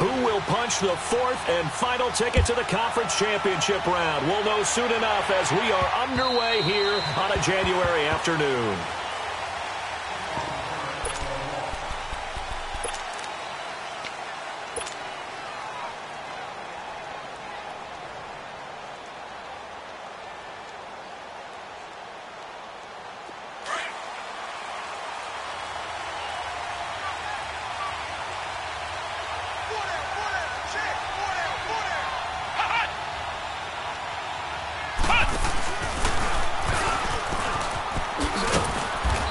who will punch the fourth and final ticket to the conference championship round? We'll know soon enough as we are underway here on a January afternoon.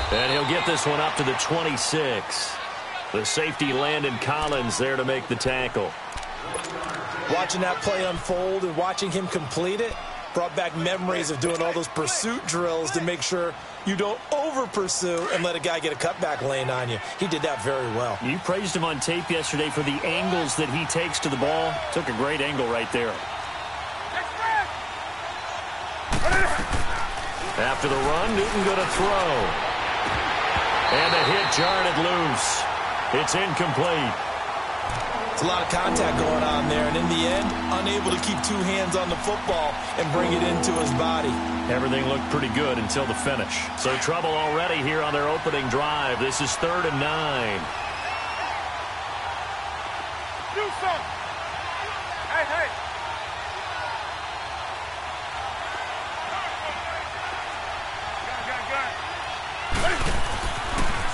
And he'll get this one up to the 26. The safety, Landon Collins, there to make the tackle. Watching that play unfold and watching him complete it brought back memories of doing all those pursuit drills to make sure you don't over-pursue and let a guy get a cutback lane on you. He did that very well. You praised him on tape yesterday for the angles that he takes to the ball. Took a great angle right there. After the run, Newton going to throw. And the hit jarred it loose. It's incomplete. It's a lot of contact going on there, and in the end, unable to keep two hands on the football and bring it into his body. Everything looked pretty good until the finish. So trouble already here on their opening drive. This is 3rd and 9. Do something. Hey.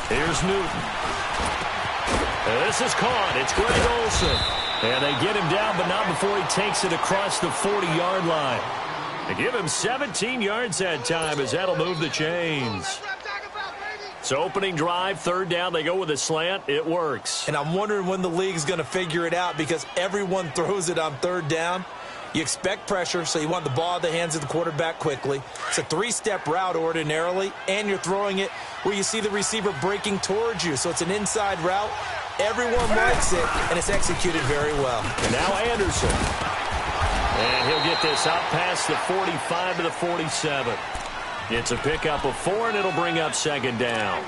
Here's Newton. This is caught. It's Greg Olsen. And they get him down, but not before he takes it across the 40-yard line. They give him 17 yards that time as that'll move the chains. So opening drive, 3rd down, they go with a slant. It works. And I'm wondering when the league's going to figure it out because everyone throws it on 3rd down. You expect pressure, so you want the ball in the hands of the quarterback quickly. It's a 3-step route ordinarily, and you're throwing it where you see the receiver breaking towards you. So it's an inside route. Everyone likes it, and it's executed very well. And now Anderson. And he'll get this out past the 45 to the 47. It's a pickup of 4, and it'll bring up 2nd down.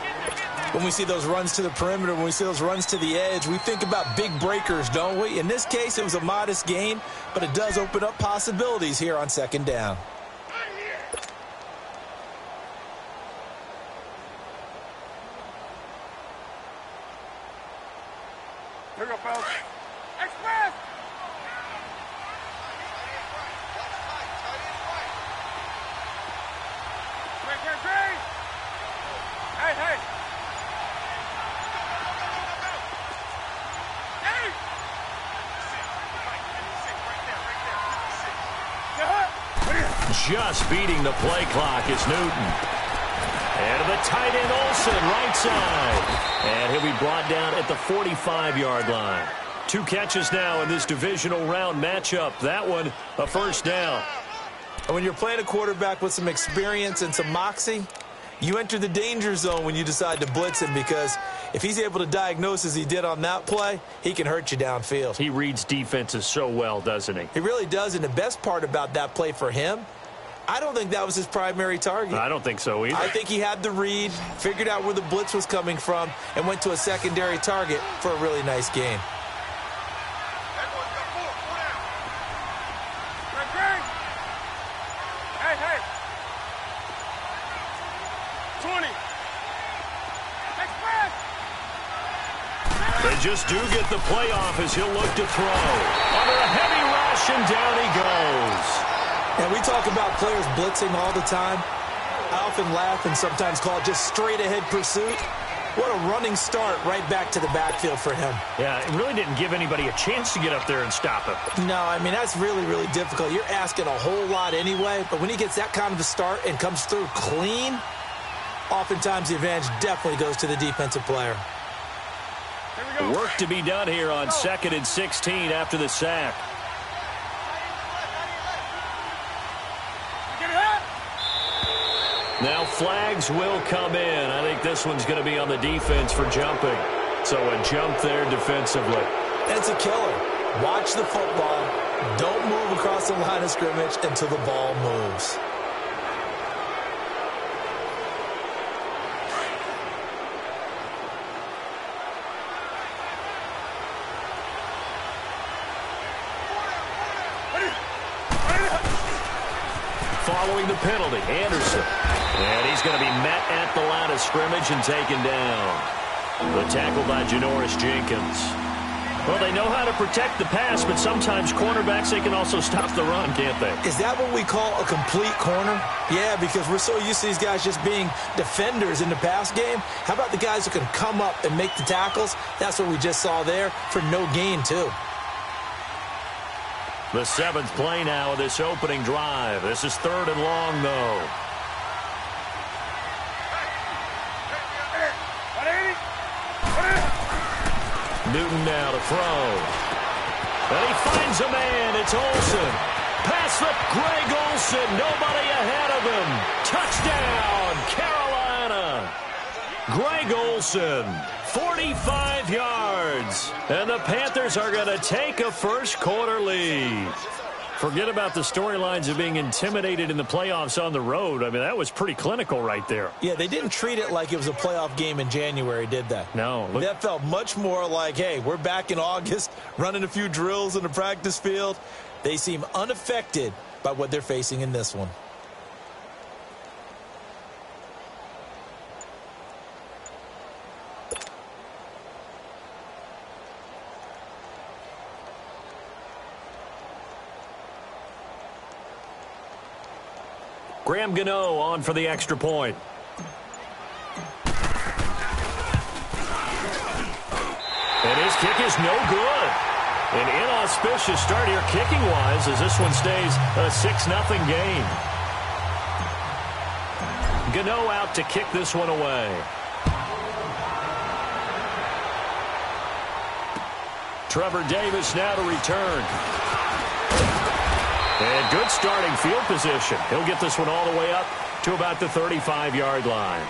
When we see those runs to the perimeter, when we see those runs to the edge, we think about big breakers, don't we? In this case, it was a modest gain, but it does open up possibilities here on 2nd down. Here we go, fellas. Express! Great. Hey. Just beating the play clock is Newton. And to the tight end, Olsen, right side. And he'll be brought down at the 45-yard line. 2 catches now in this divisional round matchup. That one, a 1st down. And when you're playing a quarterback with some experience and some moxie, you enter the danger zone when you decide to blitz him because if he's able to diagnose as he did on that play, he can hurt you downfield. He reads defenses so well, doesn't he? He really does, and the best part about that play for him, I don't think that was his primary target. I don't think so either. I think he had the read, figured out where the blitz was coming from, and went to a secondary target for a really nice gain. Hey. 20. They just do get the playoff as he'll look to throw. Under a heavy rush, and down he goes. And we talk about players blitzing all the time. I often laugh and sometimes call it just straight-ahead pursuit. What a running start right back to the backfield for him. Yeah, it really didn't give anybody a chance to get up there and stop him. No, I mean, that's really, really difficult. You're asking a whole lot anyway, but when he gets that kind of a start and comes through clean, oftentimes the advantage definitely goes to the defensive player. Work to be done here on 2nd and 16 after the sack. Now flags will come in. I think this one's going to be on the defense for jumping. So a jump there defensively. That's a killer. Watch the football. Don't move across the line of scrimmage until the ball moves. following the penalty. Anderson. And he's going to be met at the line of scrimmage and taken down. The tackle by Janoris Jenkins. Well, they know how to protect the pass, but sometimes cornerbacks, they can also stop the run, can't they? Is that what we call a complete corner? Yeah, because we're so used to these guys just being defenders in the pass game. How about the guys who can come up and make the tackles? That's what we just saw there for no gain, too. The 7th play now of this opening drive. This is 3rd and long, though. Newton now to throw. And he finds a man. It's Olsen. Pass up Greg Olsen. Nobody ahead of him. Touchdown, Carolina. Greg Olsen, 45 yards. And the Panthers are going to take a first-quarter lead. Forget about the storylines of being intimidated in the playoffs on the road. I mean, that was pretty clinical right there. Yeah, they didn't treat it like it was a playoff game in January, did they? No. That felt much more like, hey, we're back in August, running a few drills in the practice field. They seem unaffected by what they're facing in this one. Graham Gano on for the extra point. And his kick is no good. An inauspicious start here kicking-wise as this one stays a 6-0 game. Gano out to kick this one away. Trevor Davis now to return. And good starting field position. He'll get this one all the way up to about the 35-yard line.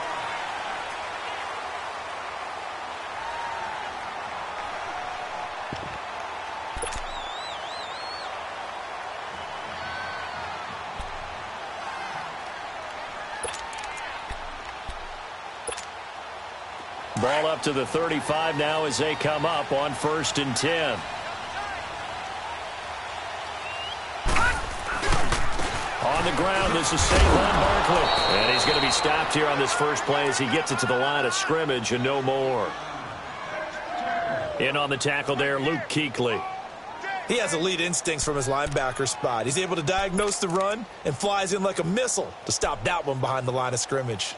Ball up to the 35 now as they come up on 1st and 10. On the ground, this is Saquon Barkley. And he's going to be stopped here on this first play as he gets it to the line of scrimmage and no more. In on the tackle there, Luke Kuechly. He has elite instincts from his linebacker spot. He's able to diagnose the run and flies in like a missile to stop that one behind the line of scrimmage.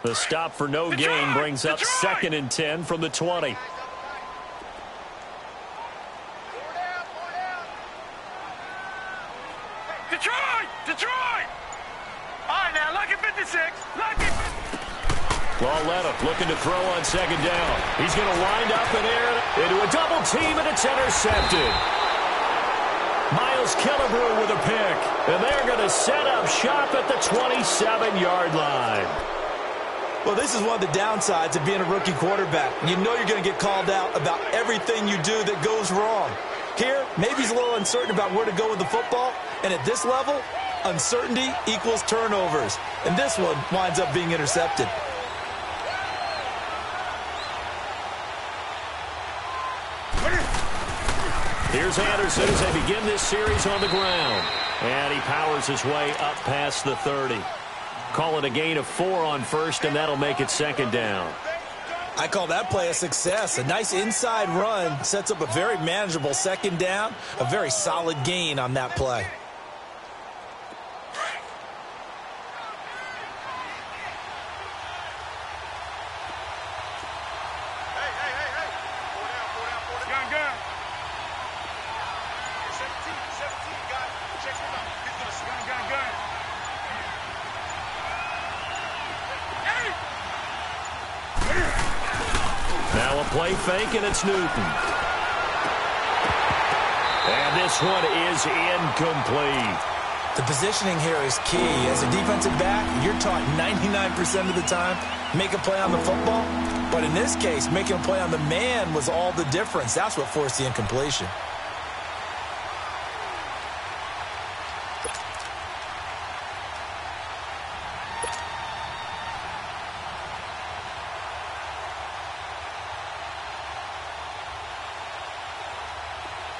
The stop for no gain brings up 2nd and 10 from the 20. Detroit! All right, now, lucky 56. Lucky. Lauletta looking to throw on 2nd down. He's going to wind up and air it into a double team, and it's intercepted. Miles Killebrew with a pick. And they're going to set up shop at the 27-yard line. Well, this is one of the downsides of being a rookie quarterback. You know you're going to get called out about everything you do that goes wrong. Here, maybe he's a little uncertain about where to go with the football. And at this level, uncertainty equals turnovers. And this one winds up being intercepted. Here's Anderson as they begin this series on the ground. And he powers his way up past the 30. Call it a gain of 4 on 1st, and that'll make it 2nd down. I call that play a success. A nice inside run sets up a very manageable 2nd down. A very solid gain on that play. Now a play fake, and it's Newton. And this one is incomplete. The positioning here is key. As a defensive back, you're taught 99% of the time, make a play on the football. But in this case, making a play on the man was all the difference. That's what forced the incompletion.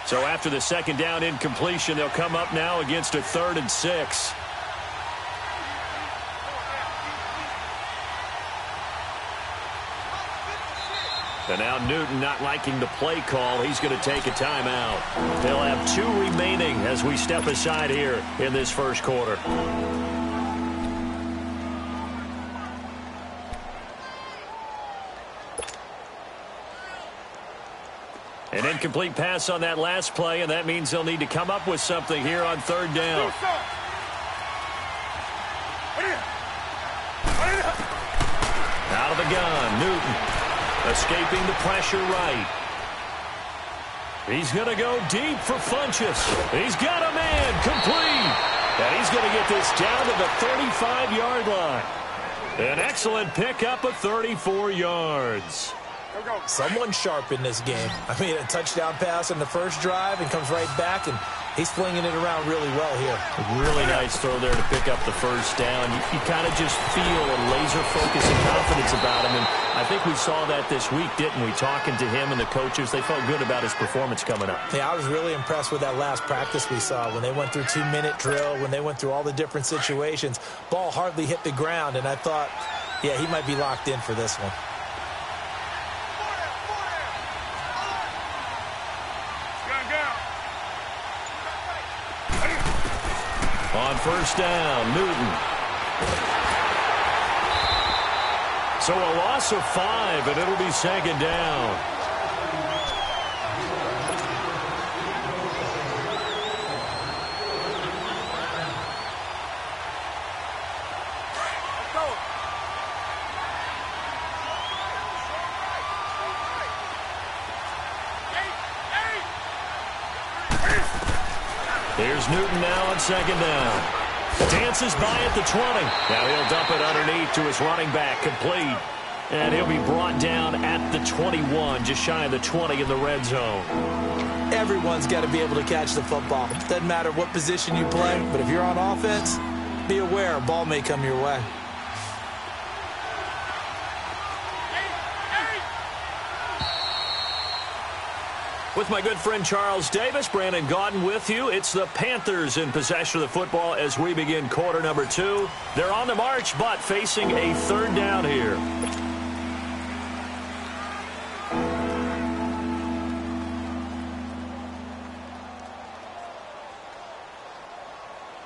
So after the second down incompletion, they'll come up now against a 3rd and 6. And now Newton not liking the play call. He's going to take a timeout. They'll have 2 remaining as we step aside here in this first quarter. An incomplete pass on that last play, and that means they'll need to come up with something here on 3rd down. Out of the gun, Newton. Escaping the pressure right. He's going to go deep for Funchess. He's got a man complete. And he's going to get this down to the 35-yard line. An excellent pickup of 34 yards. Someone sharp in this game. I mean, a touchdown pass in the first drive and comes right back, and he's flinging it around really well here. Really nice throw there to pick up the first down. You kind of just feel a laser focus and confidence about him, and I think we saw that this week, didn't we? Talking to him and the coaches, they felt good about his performance coming up. Yeah, I was really impressed with that last practice we saw when they went through 2-minute drill, when they went through all the different situations. Ball hardly hit the ground, and I thought, yeah, he might be locked in for this one. On first down, Newton. So a loss of 5, and it'll be 2nd down. Here's Newton now on 2nd down. Dances by at the 20. Now he'll dump it underneath to his running back, complete. And he'll be brought down at the 21, just shy of the 20 in the red zone. Everyone's got to be able to catch the football. Doesn't matter what position you play, but if you're on offense, be aware a ball may come your way. With my good friend Charles Davis, Brandon Gaudin with you. It's the Panthers in possession of the football as we begin quarter number 2. They're on the march, but facing a 3rd down here.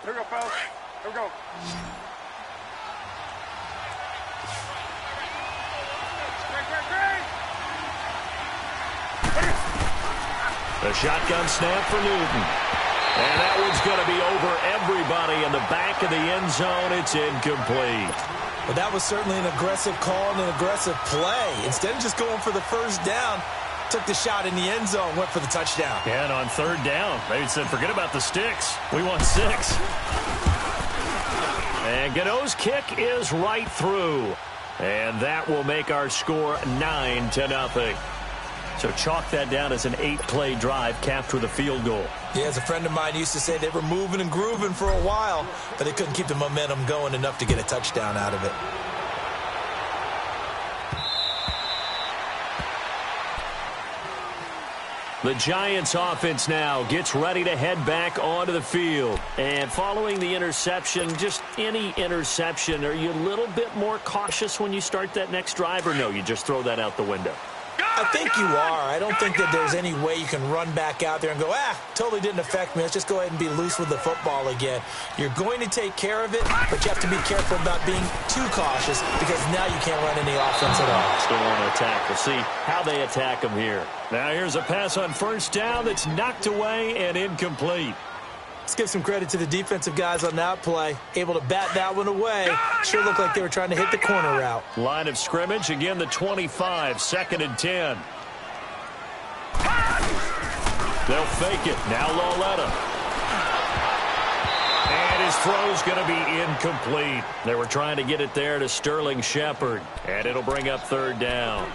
Here we go, fellas. Here we go. The shotgun snap for Newton. And that one's going to be over everybody in the back of the end zone. It's incomplete. Well, that was certainly an aggressive call and an aggressive play. Instead of just going for the first down, took the shot in the end zone, went for the touchdown. And on 3rd down, they said, forget about the sticks. We want 6. And Godot's kick is right through. And that will make our score 9-0. So chalk that down as an 8-play drive capped with a field goal. Yeah, as a friend of mine used to say, they were moving and grooving for a while, but they couldn't keep the momentum going enough to get a touchdown out of it. The Giants offense now gets ready to head back onto the field. And following the interception, just any interception, are you a little bit more cautious when you start that next drive, or no, you just throw that out the window? I think you are. I don't think that there's any way you can run back out there and go, totally didn't affect me. Let's just go ahead and be loose with the football again. You're going to take care of it, but you have to be careful about being too cautious because now you can't run any offense at all. Still want to attack. We'll see how they attack them here. Now here's a pass on first down that's knocked away and incomplete. Let's give some credit to the defensive guys on that play. Able to bat that one away. Sure looked like they were trying to hit the corner route. Line of scrimmage, again the 25, 2nd and 10. They'll fake it. Now Lauletta. And his throw's going to be incomplete. They were trying to get it there to Sterling Shepard. And it'll bring up 3rd down.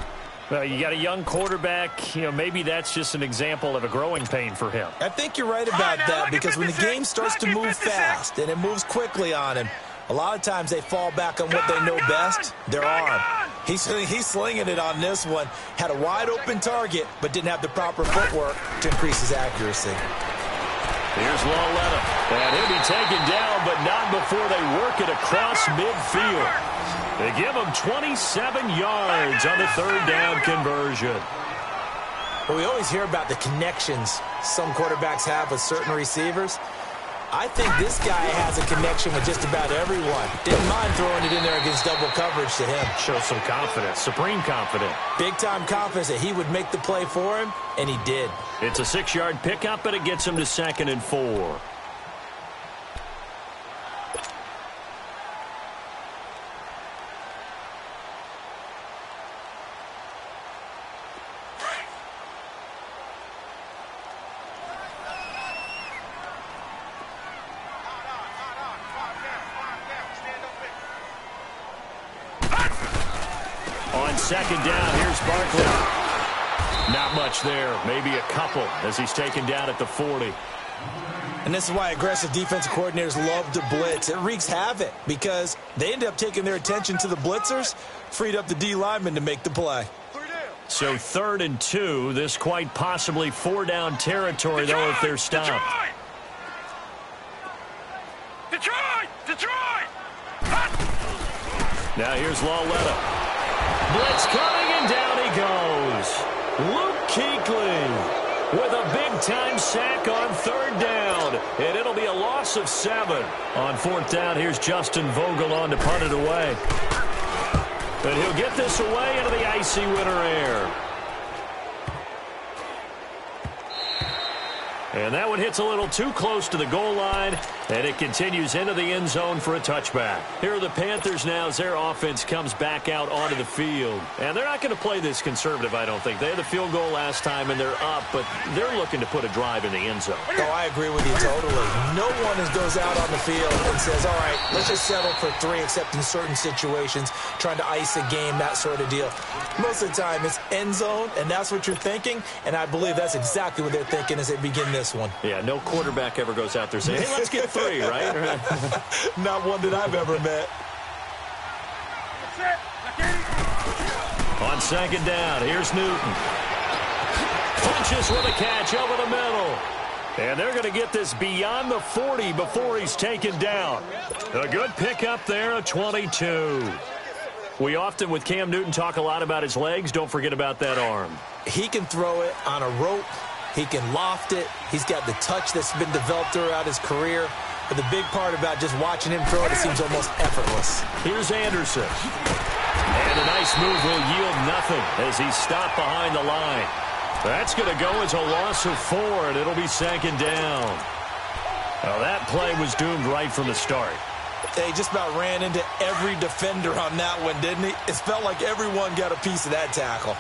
Well, you got a young quarterback. Maybe that's just an example of a growing pain for him. I think you're right about that because when the game starts to move fast and it moves quickly on him, a lot of times they fall back on what they know best, their arm. He's slinging it on this one. Had a wide-open target, but didn't have the proper footwork to increase his accuracy. Here's Lawletta. And he'll be taken down, but not before they work it across midfield. They give him 27 yards on the third down conversion. But we always hear about the connections some quarterbacks have with certain receivers. I think this guy has a connection with just about everyone. Didn't mind throwing it in there against double coverage to him. Shows some confidence, supreme confidence. Big-time confidence that he would make the play for him, and he did. It's a 6-yard pickup, and it gets him to 2nd and 4. On 2nd down, here's Barkley. Not much there, maybe a couple as he's taken down at the 40. And this is why aggressive defensive coordinators love to blitz. It wreaks havoc because they end up taking their attention to the blitzers, freed up the D lineman to make the play. So 3rd and 2, this quite possibly 4-down territory, though, if they're stopped. Detroit! Detroit! Now here's Lawletta. Blitz coming, and down he goes. Luke Kuechly with a big-time sack on 3rd down. And it'll be a loss of 7. On 4th down, here's Justin Vogel on to punt it away. And he'll get this away into the icy winter air. And that one hits a little too close to the goal line, and it continues into the end zone for a touchback. Here are the Panthers now as their offense comes back out onto the field. And they're not going to play this conservative, I don't think. They had the field goal last time, and they're up, but they're looking to put a drive in the end zone. Oh, I agree with you totally. No one goes out on the field and says, all right, let's just settle for 3, except in certain situations, trying to ice a game, that sort of deal. Most of the time, it's end zone, and that's what you're thinking, and I believe that's exactly what they're thinking as they begin this one. Yeah, no quarterback ever goes out there saying, hey, let's get 3, right? Not one that I've ever met. On 2nd down, here's Newton. Punches with a catch over the middle. And they're going to get this beyond the 40 before he's taken down. A good pickup there of 22. We often, with Cam Newton, talk a lot about his legs. Don't forget about that arm. He can throw it on a rope. He can loft it. He's got the touch that's been developed throughout his career. But the big part about just watching him throw it, it seems almost effortless. Here's Anderson. And a nice move will yield nothing as he's stopped behind the line. That's going to go as a loss of 4, and it'll be 2nd down. Well, that play was doomed right from the start. He just about ran into every defender on that one, didn't he? It felt like everyone got a piece of that tackle.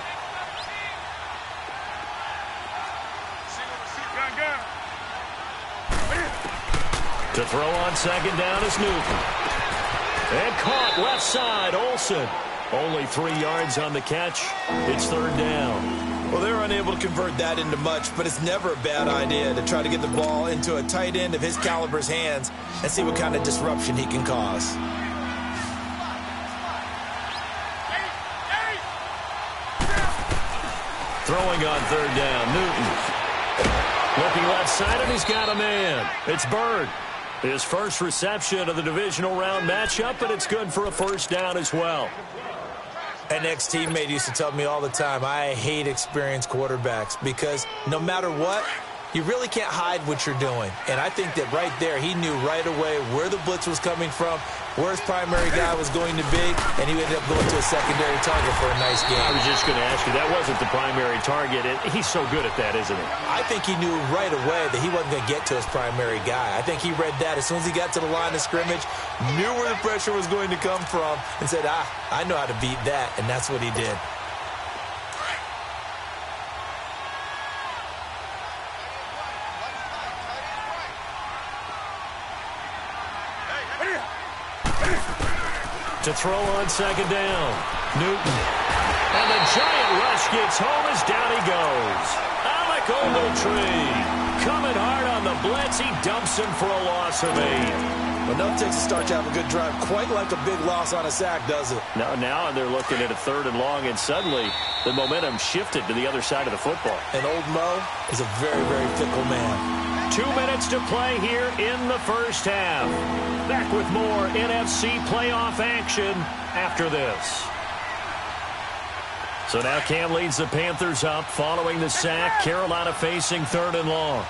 To throw on 2nd down is Newton. And caught left side, Olsen. Only 3 yards on the catch. It's 3rd down. Well, they're unable to convert that into much, but it's never a bad idea to try to get the ball into a tight end of his caliber's hands and see what kind of disruption he can cause. Throwing on 3rd down, Newton. Looking left side, and he's got a man. It's Bird. His first reception of the divisional round matchup, and it's good for a 1st down as well. An ex-teammate used to tell me all the time, I hate experienced quarterbacks because no matter what, you really can't hide what you're doing. And I think that right there, he knew right away where the blitz was coming from, where his primary guy was going to be, and he ended up going to a secondary target for a nice game. I was just going to ask you, that wasn't the primary target. He's so good at that, isn't he? I think he knew right away that he wasn't going to get to his primary guy. I think he read that as soon as he got to the line of scrimmage, knew where the pressure was going to come from, and said, I know how to beat that, and that's what he did. To throw on 2nd down, Newton. And the giant rush gets home as down he goes. Alec Ogletree coming hard on the blitz. He dumps him for a loss of 8. Enough takes a start to have a good drive. Quite like a big loss on a sack, does it? Now they're looking at a 3rd and long, and suddenly the momentum shifted to the other side of the football. And old Mo is a very, very fickle man. 2 minutes to play here in the first half. Back with more NFC playoff action after this. So now Cam leads the Panthers up following the sack. Carolina facing 3rd and long.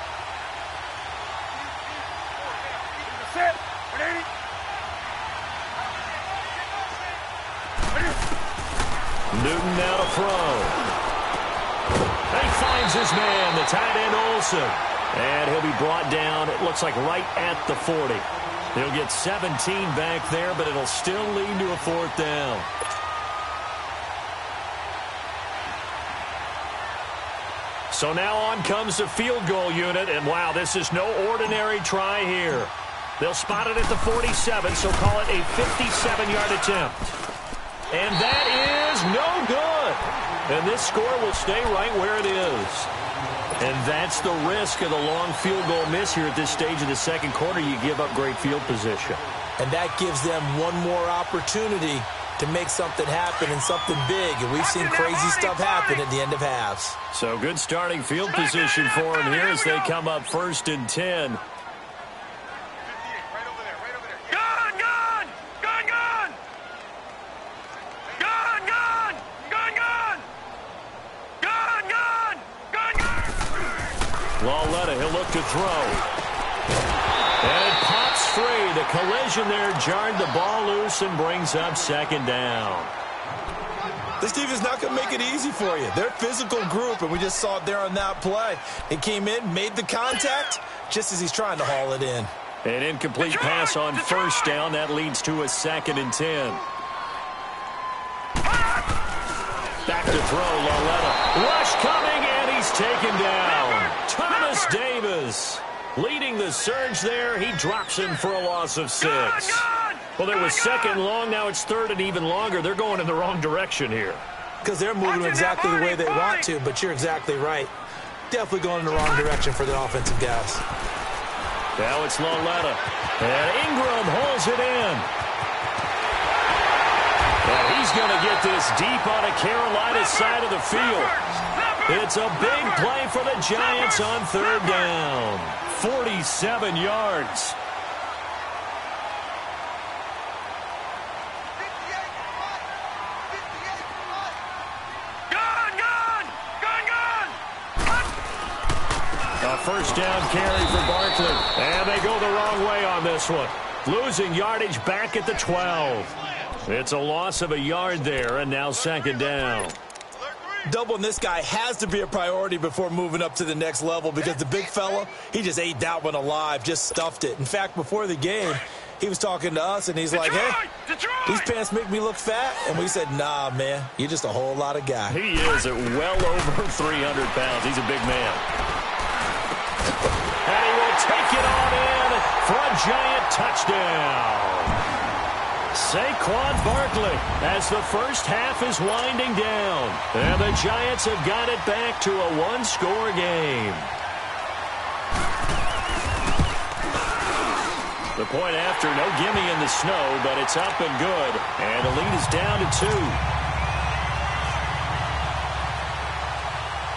Newton now to throw. He finds his man, the tight end Olsen. And he'll be brought down, it looks like right at the 40. He'll get 17 back there, but it'll still lead to a 4th down. So now on comes the field goal unit, and wow, this is no ordinary try here. They'll spot it at the 47, so call it a 57-yard attempt. And that is no good. And this score will stay right where it is. And that's the risk of the long field goal miss here at this stage of the second quarter. You give up great field position. And that gives them one more opportunity to make something happen and something big. And we've seen crazy stuff happen at the end of halves. So good starting field position for them here as they come up 1st and 10. He'll look to throw. And it pops free. The collision there jarred the ball loose and brings up 2nd down. This team is not going to make it easy for you. They're a physical group, and we just saw it there on that play. It came in, made the contact, just as he's trying to haul it in. An incomplete pass on 1st down. That leads to a 2nd and 10. Back to throw, Lauletta. Rush coming, and he's taken down. Thomas Davis leading the surge there. He drops him for a loss of 6. Well, there was 2nd long. Now it's 3rd and even longer. They're going in the wrong direction here. Because they're moving exactly the way they want to, but you're exactly right. Definitely going in the wrong direction for the offensive guys. Now it's Lauletta. And Ingram holds it in. And he's going to get this deep on a Carolina side of the field. It's a big play for the Giants on 3rd down. 47 yards. A 1st down carry for Barkley. And they go the wrong way on this one. Losing yardage back at the 12. It's a loss of a yard there, and now 2nd down. Doubling this guy has to be a priority before moving up to the next level because the big fella, he just ate that one alive, just stuffed it. In fact, before the game, he was talking to us, and he's like, hey, these pants make me look fat. And we said, nah, man, you're just a whole lot of guy. He is at well over 300 pounds. He's a big man. And he will take it on in for a Giant touchdown. Saquon Barkley as the first half is winding down. And the Giants have got it back to a 1-score game. The point after, no gimme in the snow, but it's up and good. And the lead is down to 2.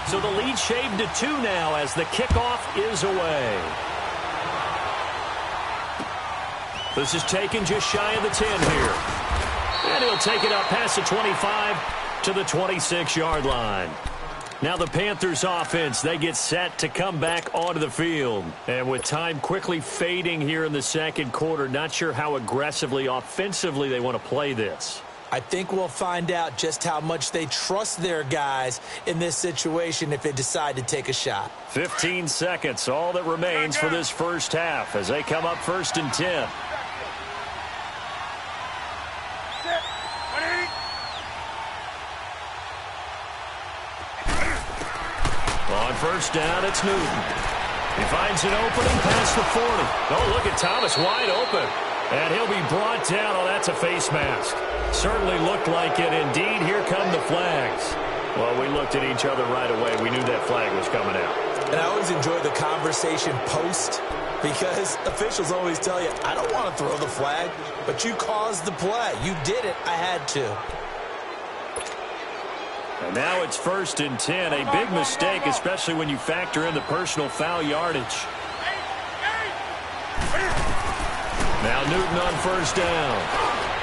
So the lead shaved to 2 now as the kickoff is away. This is taken just shy of the 10 here. And he'll take it up past the 25 to the 26-yard line. Now the Panthers offense, they get set to come back onto the field. And with time quickly fading here in the second quarter, not sure how aggressively, offensively they want to play this. I think we'll find out just how much they trust their guys in this situation if they decide to take a shot. 15 seconds, all that remains for this first half as they come up 1st and 10. On 1st down, it's Newton. He finds an opening past the 40. Oh, look at Thomas wide open. And he'll be brought down. Oh, that's a face mask. Certainly looked like it. Indeed, here come the flags. Well, we looked at each other right away. We knew that flag was coming out. And I always enjoy the conversation post because officials always tell you, I don't want to throw the flag, but you caused the play. You did it. I had to. And now it's 1st and 10. A big mistake, especially when you factor in the personal foul yardage. Now Newton on 1st down.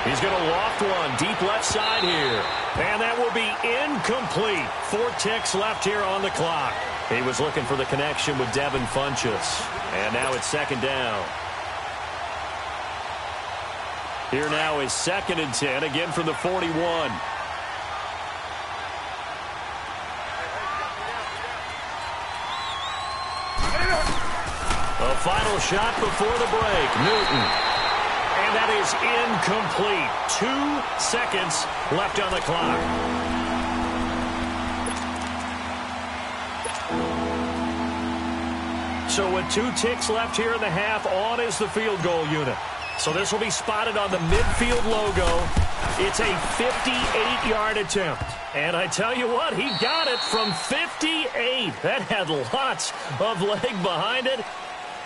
He's going to loft one deep left side here. And that will be incomplete. 4 ticks left here on the clock. He was looking for the connection with Devin Funchess. And now it's 2nd down. Here now is 2nd and 10, again from the 41. A final shot before the break. Newton. And that is incomplete. 2 seconds left on the clock. So with 2 ticks left here in the half, on is the field goal unit. So this will be spotted on the midfield logo. It's a 58-yard attempt. And I tell you what, he got it from 58. That had lots of leg behind it.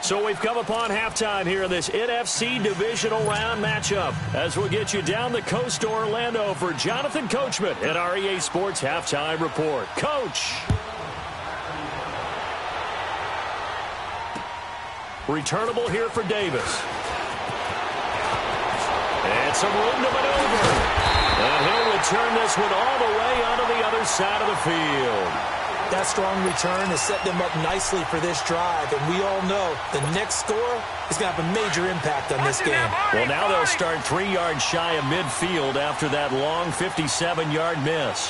So we've come upon halftime here in this NFC divisional round matchup as we'll get you down the coast to Orlando for Jonathan Coachman at our EA Sports Halftime Report. Coach. Returnable here for Davis. And some room to maneuver. And he'll return this one all the way onto the other side of the field. That strong return has set them up nicely for this drive, and we all know the next score is going to have a major impact on this game. Well, now they'll start 3 yards shy of midfield after that long 57-yard miss.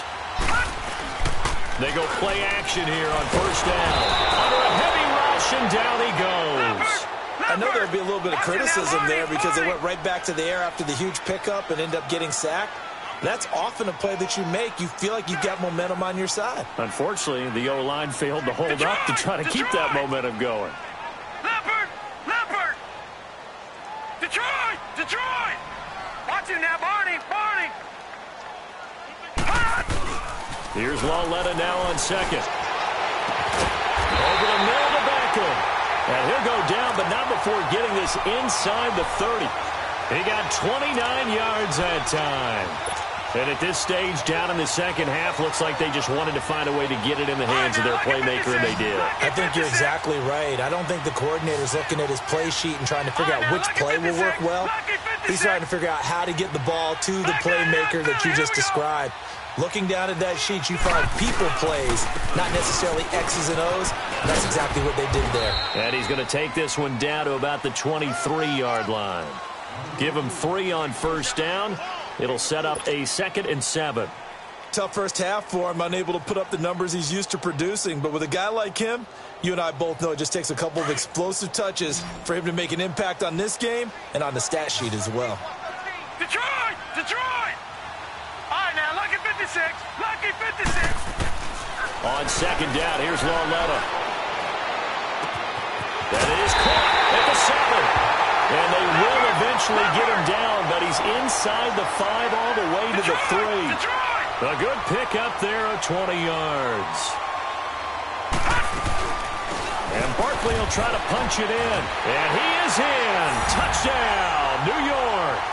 They go play action here on 1st down. Under a heavy rush, and down he goes. I know there'll be a little bit of criticism there because they went right back to the air after the huge pickup and end up getting sacked. That's often a play that you make. You feel like you've got momentum on your side. Unfortunately, the O-line failed to hold up to try to keep that momentum going. Leopard! Detroit! Watch him now, Barney! Here's Lauletta now on 2nd. Over the middle to Beckham. And he'll go down, but not before getting this inside the 30. He got 29 yards that time. And at this stage, down in the second half, looks like they just wanted to find a way to get it in the hands of their playmaker, and they did. I think you're exactly right. I don't think the coordinator's looking at his play sheet and trying to figure out which play will work well. He's trying to figure out how to get the ball to the playmaker that you just described. Looking down at that sheet, you find people plays, not necessarily X's and O's. That's exactly what they did there. And he's going to take this one down to about the 23-yard line. Give him 3 on 1st down. It'll set up a 2nd and 7. Tough first half for him, unable to put up the numbers he's used to producing. But with a guy like him, you and I both know it just takes a couple of explosive touches for him to make an impact on this game and on the stat sheet as well. Detroit! All right, now, lucky 56. On 2nd down, here's Lauletta. That is caught at the 7. And they will eventually get him down, but he's inside the 5 all the way to the 3. A good pickup there of 20 yards. And Barkley will try to punch it in. And he is in. Touchdown, New York.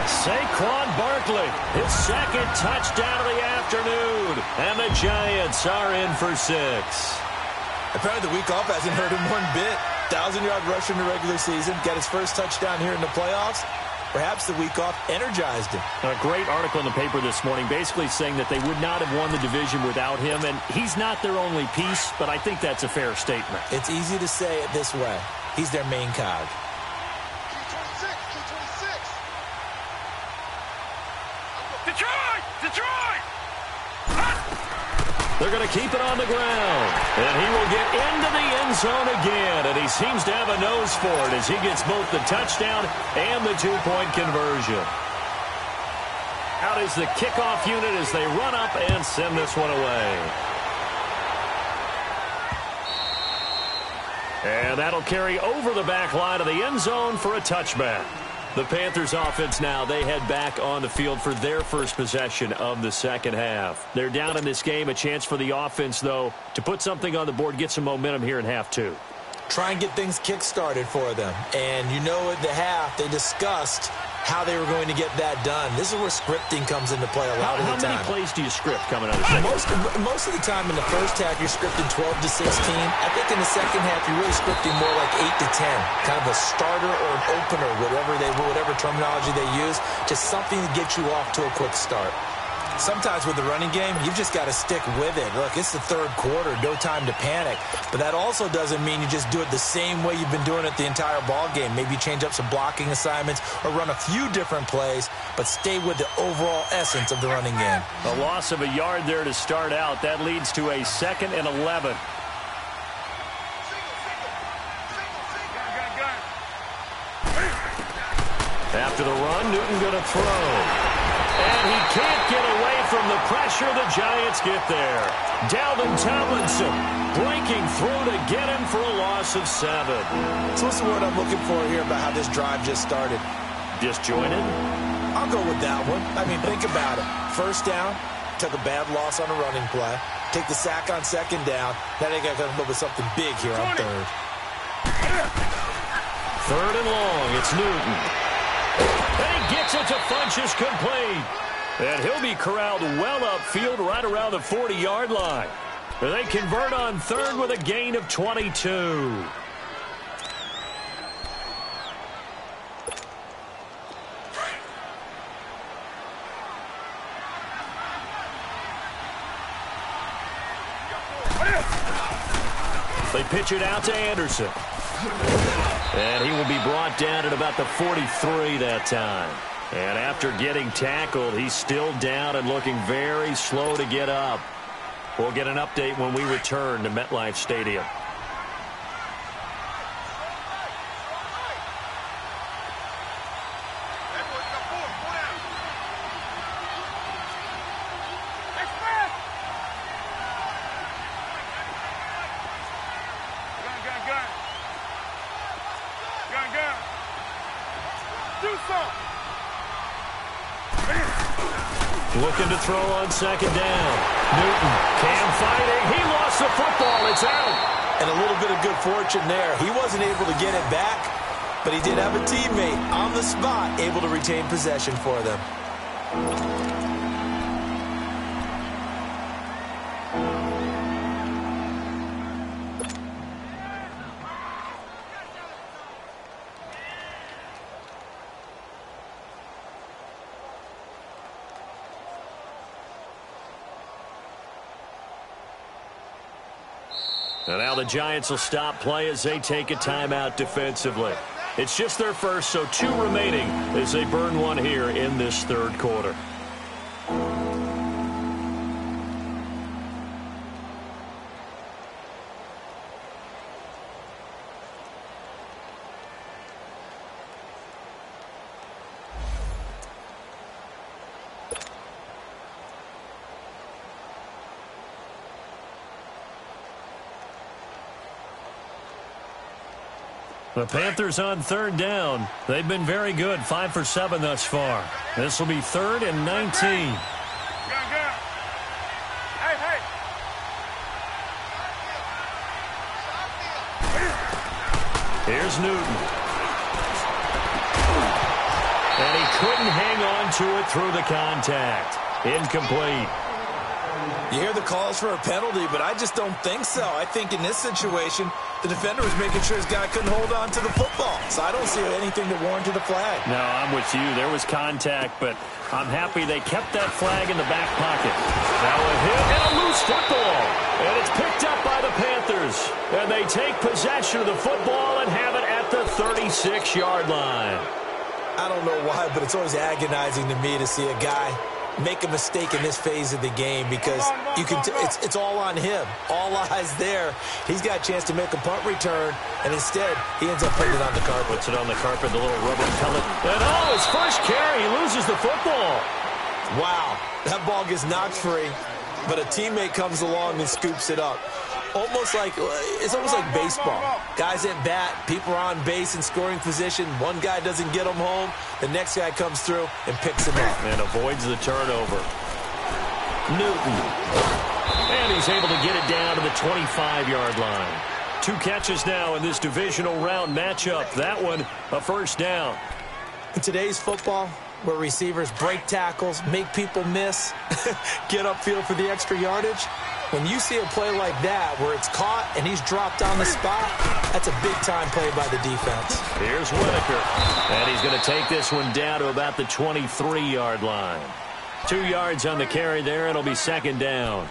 Saquon Barkley, his 2nd touchdown of the afternoon. And the Giants are in for 6. Apparently the week off hasn't hurt him one bit. 1,000-yard rusher in the regular season. Got his first touchdown here in the playoffs. Perhaps the week off energized him. A great article in the paper this morning basically saying that they would not have won the division without him. And he's not their only piece, but I think that's a fair statement. It's easy to say it this way. He's their main cog. Detroit! They're going to keep it on the ground. And he will get into the end zone again. And he seems to have a nose for it as he gets both the touchdown and the 2-point conversion. Out is the kickoff unit as they run up and send this one away. And that'll carry over the back line of the end zone for a touchback. The Panthers offense now, they head back on the field for their first possession of the second half. They're down in this game. A chance for the offense, though, to put something on the board, get some momentum here in half two. Try and get things kick-started for them. And you know at the half, they discussed how they were going to get that done. This is where scripting comes into play a lot of the time. How many plays do you script coming out of the second? Most of the time in the first half, you're scripting 12 to 16. I think in the second half, you're really scripting more like 8 to 10. Kind of a starter or an opener, whatever terminology they use. Just something to get you off to a quick start. Sometimes with the running game, you've just got to stick with it. Look, it's the third quarter, no time to panic. But that also doesn't mean you just do it the same way you've been doing it the entire ball game. Maybe change up some blocking assignments or run a few different plays, but stay with the overall essence of the running game. A loss of a yard there to start out. That leads to a 2nd and 11. After the run, Newton going to throw. And he can't get away from the pressure. The Giants get there. Dalvin Tomlinson breaking through to get him for a loss of 7. So what's the word I'm looking for here about how this drive just started? Disjointed? I'll go with that one. I mean, think about it. First down, took a bad loss on a running play. Take the sack on second down. Now they got to come up with something big here on third. 3rd and long. It's Newton. And he gets it to Funchess complete. And he'll be corralled well upfield right around the 40-yard line. They convert on 3rd with a gain of 22. They pitch it out to Anderson. And he will be brought down at about the 43 that time. And after getting tackled, he's still down and looking very slow to get up. We'll get an update when we return to MetLife Stadium. Looking to throw on second down. Newton, Cam fighting. He lost the football. It's out. And a little bit of good fortune there. He wasn't able to get it back, but he did have a teammate on the spot able to retain possession for them. And now the Giants will stop play as they take a timeout defensively. It's just their first, so 2 remaining as they burn one here in this third quarter. The Panthers on 3rd down. They've been very good, 5 for 7 thus far. This will be 3rd and 19. Here's Newton. And he couldn't hang on to it through the contact. Incomplete. You hear the calls for a penalty, but I just don't think so. I think in this situation, the defender was making sure his guy couldn't hold on to the football. So I don't see anything that warranted a flag. No, I'm with you. There was contact, but I'm happy they kept that flag in the back pocket. Now a hit and a loose football. And it's picked up by the Panthers. And they take possession of the football and have it at the 36-yard line. I don't know why, but it's always agonizing to me to see a guy make a mistake in this phase of the game because you can it's all on him. All eyes there. He's got a chance to make a punt return, and instead he ends up putting it on the carpet. Puts it on the carpet, the little rubber pellet. And his first carry, he loses the football. Wow, that ball gets knocked free, but a teammate comes along and scoops it up. It's almost like baseball. Guys at bat, people are on base in scoring position. One guy doesn't get them home. The next guy comes through and picks him up. And avoids the turnover. Newton. And he's able to get it down to the 25-yard line. 2 catches now in this divisional round matchup. That one, a first down. In today's football, where receivers break tackles, make people miss, get upfield for the extra yardage, when you see a play like that where it's caught and he's dropped on the spot, that's a big-time play by the defense. Here's Whitaker. And he's going to take this one down to about the 23-yard line. 2 yards on the carry there. It'll be second down.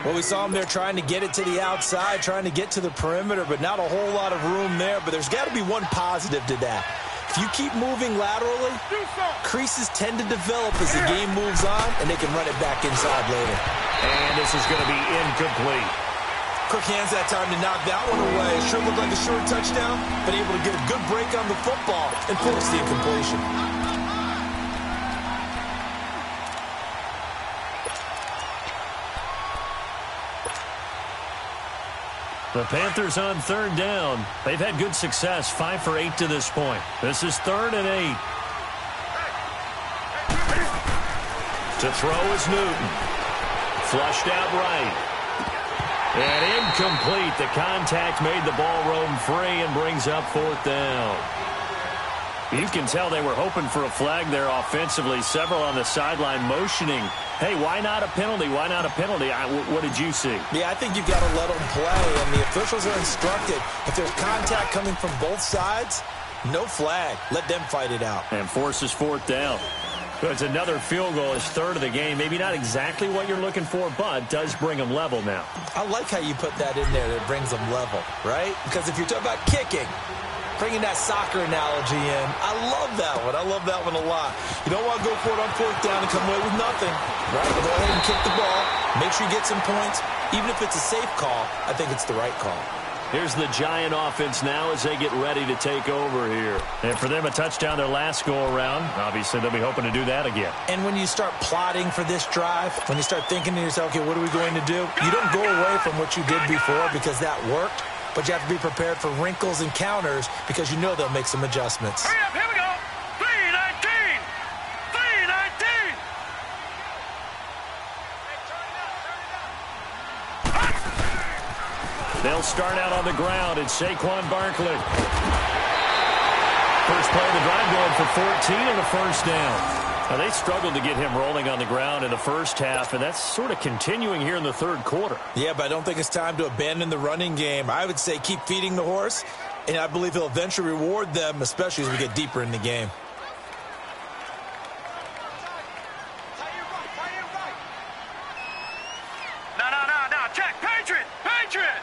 Well, we saw him there trying to get it to the outside, trying to get to the perimeter, but not a whole lot of room there. But there's got to be one positive to that. If you keep moving laterally, creases tend to develop as the game moves on, and they can run it back inside later. And this is going to be incomplete. Quick hands that time to knock that one away. Sure looked like a short touchdown, but able to get a good break on the football and force the incompletion. The Panthers on third down. They've had good success, 5 for 8 to this point. This is 3rd and 8. To throw is Newton. Flushed out right. And incomplete. The contact made the ball roam free and brings up 4th down. You can tell they were hoping for a flag there offensively. Several on the sideline motioning. Hey, why not a penalty? Why not a penalty? What did you see? Yeah, I think you've got to let them play, and the officials are instructed. If there's contact coming from both sides, no flag. Let them fight it out. And forces 4th down. So it's another field goal. It's 3rd of the game. Maybe not exactly what you're looking for, but does bring them level now. I like how you put that in there. That brings them level, right? Because if you're talking about kicking, bringing that soccer analogy in, I love that one. I love that one a lot. You don't want to go for it on 4th down and come away with nothing, right? Go ahead and kick the ball. Make sure you get some points. Even if it's a safe call, I think it's the right call. Here's the Giant offense now as they get ready to take over here. And for them, a touchdown their last go-around. Obviously, they'll be hoping to do that again. And when you start plotting for this drive, when you start thinking to yourself, okay, what are we going to do? You don't go away from what you did before because that worked. But you have to be prepared for wrinkles and counters because you know they'll make some adjustments. Hurry up, here we go. 3-19. 3-19. They'll start out on the ground. It's Saquon Barkley. First play of the drive going for 14 and a first down. Now, they struggled to get him rolling on the ground in the first half, and that's sort of continuing here in the 3rd quarter. Yeah, but I don't think it's time to abandon the running game. I would say keep feeding the horse, and I believe he'll eventually reward them, especially as we get deeper in the game. No. Check. Patriot. Patriot.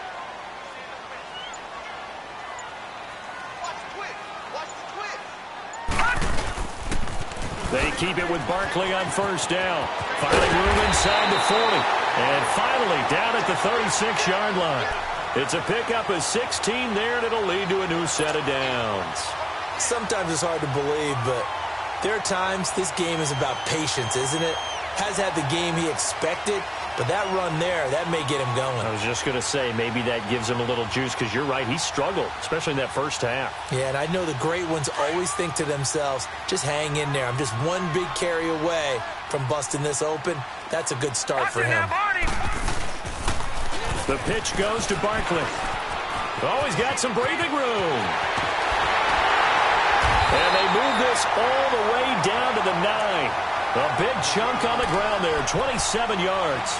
They keep it with Barkley on first down. Finding room inside the 40. And finally down at the 36-yard line. It's a pickup of 16 there, and it'll lead to a new set of downs. Sometimes it's hard to believe, but there are times this game is about patience, isn't it? Has had the game he expected, but that run there, that may get him going. I was just going to say, maybe that gives him a little juice, because you're right, he struggled, especially in that first half. Yeah, and I know the great ones always think to themselves, just hang in there. I'm just one big carry away from busting this open. That's a good start for him. The pitch goes to Barkley. Oh, he's got some breathing room. And they move this all the way down to the 9. A big chunk on the ground there, 27 yards.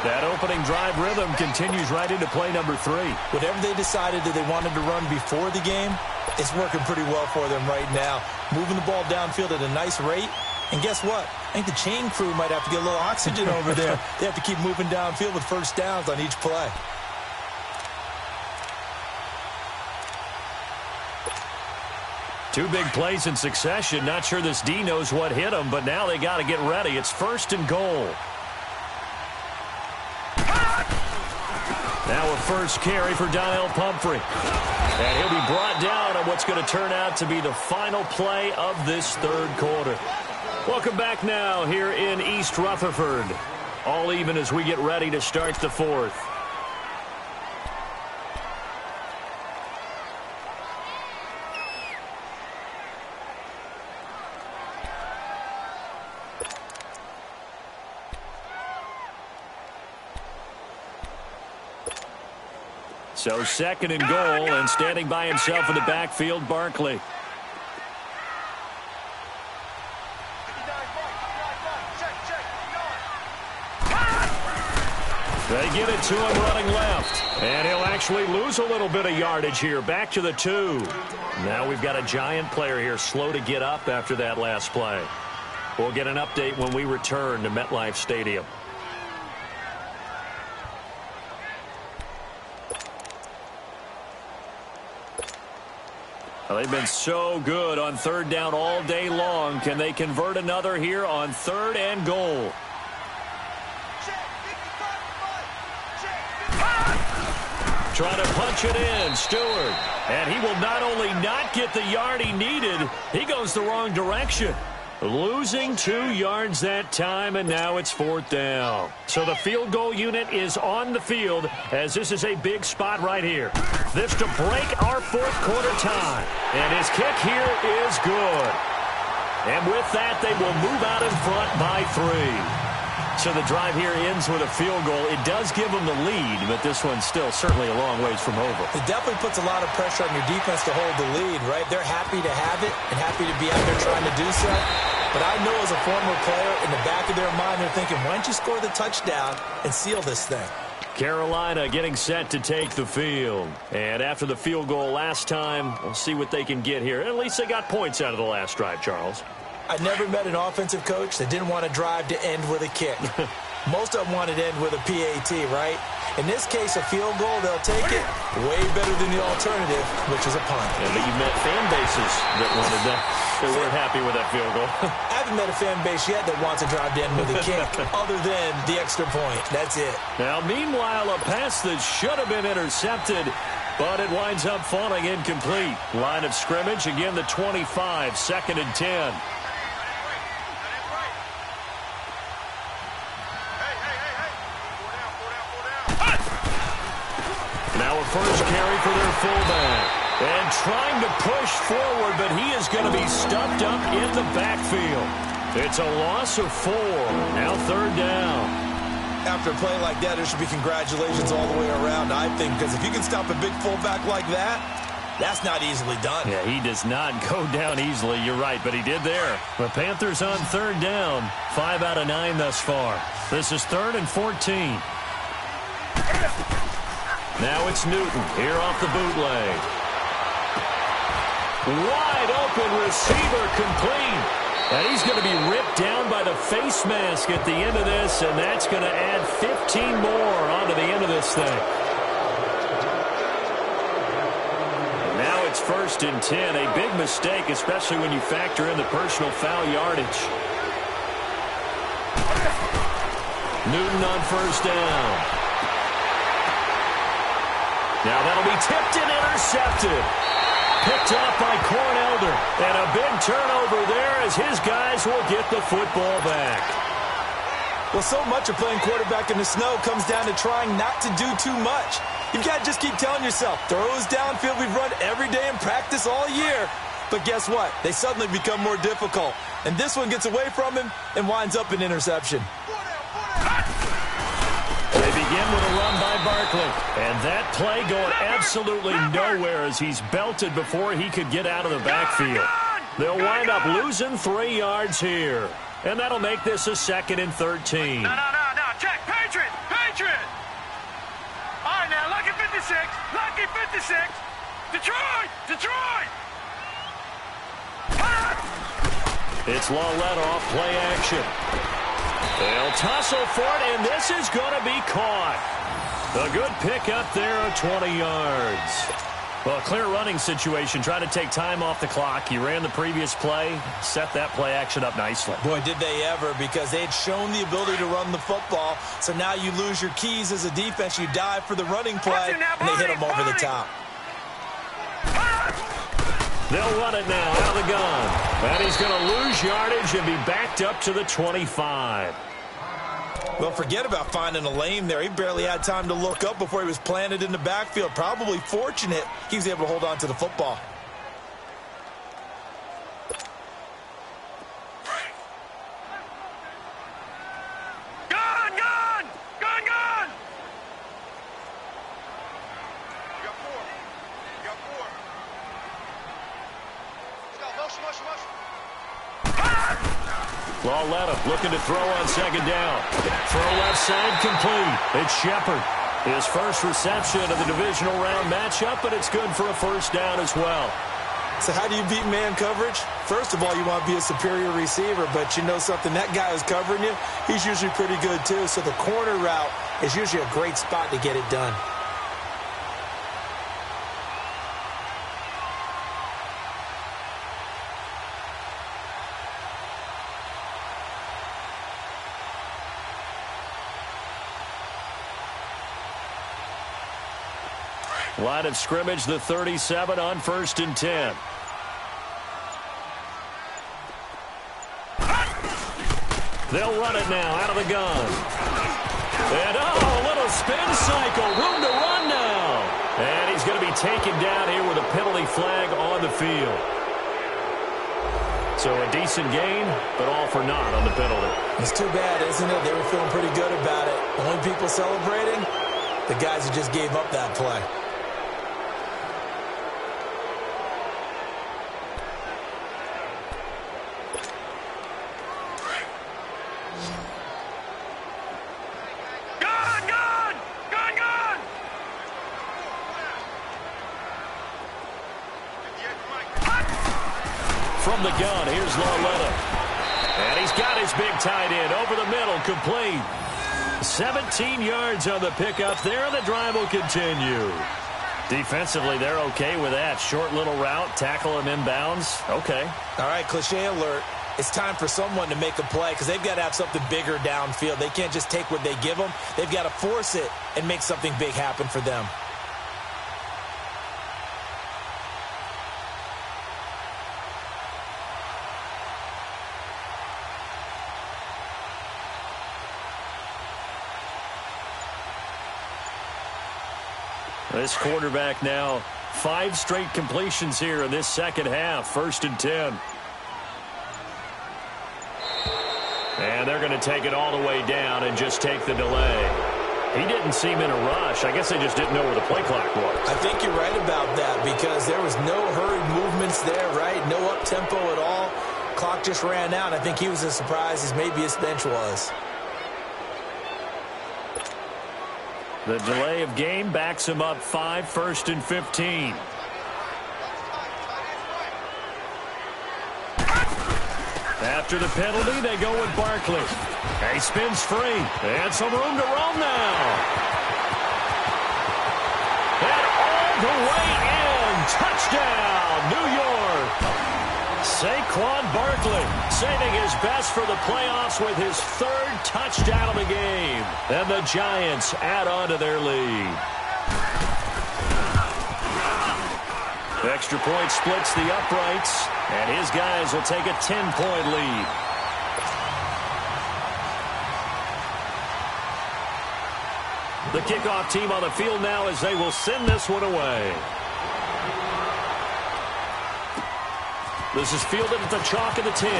That opening drive rhythm continues right into play number 3. Whatever they decided that they wanted to run before the game, it's working pretty well for them right now. Moving the ball downfield at a nice rate. And guess what? I think the chain crew might have to get a little oxygen over there. They have to keep moving downfield with first downs on each play. Two big plays in succession. Not sure this D knows what hit him, but now they got to get ready. It's 1st and goal. Now a first carry for Donnell Pumphrey. And he'll be brought down on what's going to turn out to be the final play of this 3rd quarter. Welcome back now here in East Rutherford. All even as we get ready to start the 4th. So second and goal, and standing by himself in the backfield, Barkley. They get it to him running left. And he'll actually lose a little bit of yardage here. Back to the 2. Now we've got a giant player here slow to get up after that last play. We'll get an update when we return to MetLife Stadium. Well, they've been so good on third down all day long. Can they convert another here on third and goal? Trying to punch it in, Stewart. And he will not only not get the yard he needed, he goes the wrong direction. Losing 2 yards that time, and now it's fourth down. So the field goal unit is on the field, as this is a big spot right here. This to break our fourth quarter tie. And his kick here is good. And with that, they will move out in front by 3. So the drive here ends with a field goal. It does give them the lead, but this one's still certainly a long ways from over. It definitely puts a lot of pressure on your defense to hold the lead, right? They're happy to have it and happy to be out there trying to do so. But I know as a former player, in the back of their mind, they're thinking, why don't you score the touchdown and seal this thing? Carolina getting set to take the field. And after the field goal last time, we'll see what they can get here. At least they got points out of the last drive, Charles. I never met an offensive coach that didn't want to drive to end with a kick. Most of them wanted to end with a PAT, right? In this case, a field goal, they'll take it way better than the alternative, which is a punt. Yeah, but you've met fan bases that wanted that. They weren't happy with that field goal. I haven't met a fan base yet that wants to drive to end with a kick other than the extra point. That's it. Now, meanwhile, a pass that should have been intercepted, but it winds up falling incomplete. Line of scrimmage, again, the 25, 2nd and 10. Now a first carry for their fullback. And trying to push forward, but he is going to be stuffed up in the backfield. It's a loss of 4. Now third down. After a play like that, there should be congratulations all the way around, I think, because if you can stop a big fullback like that, that's not easily done. Yeah, he does not go down easily. You're right, but he did there. The Panthers on third down. 5 out of 9 thus far. This is 3rd and 14. Now it's Newton here off the bootleg. Wide open receiver complete. And he's going to be ripped down by the face mask at the end of this, and that's going to add 15 more onto the end of this thing. And now it's 1st and 10. A big mistake, especially when you factor in the personal foul yardage. Newton on 1st down. Now that'll be tipped and intercepted. Picked off by Cornelder. And a big turnover there as his guys will get the football back. Well, so much of playing quarterback in the snow comes down to trying not to do too much. You've got to just keep telling yourself, throws downfield we've run every day in practice all year. But guess what? They suddenly become more difficult. And this one gets away from him and winds up an interception. They begin with a run by Barkley. And that play going absolutely nowhere as he's belted before he could get out of the backfield. They'll wind up losing 3 yards here. And that'll make this a 2nd and 13. No. Check. Patriot. All right, now, lucky 56. Lucky 56. Detroit. It's Lawlett off play action. They'll tussle for it, and this is going to be caught. A good pickup there of 20 yards. Well, clear running situation, trying to take time off the clock. He ran the previous play, set that play action up nicely. Boy, did they ever, because they had shown the ability to run the football. So now you lose your keys as a defense. You dive for the running play, and they hit them over the top. They'll run it now out of the gun. And he's going to lose yardage and be backed up to the 25. Well, forget about finding a lane there. He barely had time to look up before he was planted in the backfield. Probably fortunate he was able to hold on to the football. Gone! Lauletta looking to throw on second down. Throw left side complete. It's Shepard. His first reception of the divisional round matchup, but it's good for a first down as well. So how do you beat man coverage? First of all, you want to be a superior receiver, but you know something, that guy who's covering you, he's usually pretty good too. So the corner route is usually a great spot to get it done. Line of scrimmage, the 37 on 1st and 10. They'll run it now out of the gun. And, a little spin cycle. Room to run now. And he's going to be taken down here with a penalty flag on the field. So a decent gain, but all for naught on the penalty. It's too bad, isn't it? They were feeling pretty good about it. The only people celebrating, the guys who just gave up that play. From the gun, here's Lauletta. And he's got his big tight end over the middle, complete. 17 yards on the pickup there. The drive will continue. Defensively, they're okay with that. Short little route, tackle him inbounds. Okay. All right, cliche alert. It's time for someone to make a play because they've got to have something bigger downfield. They can't just take what they give them. They've got to force it and make something big happen for them. This quarterback now 5 straight completions here in this second half. 1st and 10. And they're going to take it all the way down and just take the delay. He didn't seem in a rush. I guess they just didn't know where the play clock was. I think you're right about that because there was no hurried movements there, right? No up-tempo at all. Clock just ran out. I think he was as surprised as maybe his bench was. The delay of game backs him up 5, 1st and 15. After the penalty, they go with Barkley. He spins free. And some room to roam now. And all the way in. Touchdown, New York. Saquon Barkley saving his best for the playoffs with his 3rd touchdown of the game. And the Giants add on to their lead. The extra point splits the uprights, and his guys will take a 10-point lead. The kickoff team on the field now as they will send this one away. This is fielded at the chalk of the 10.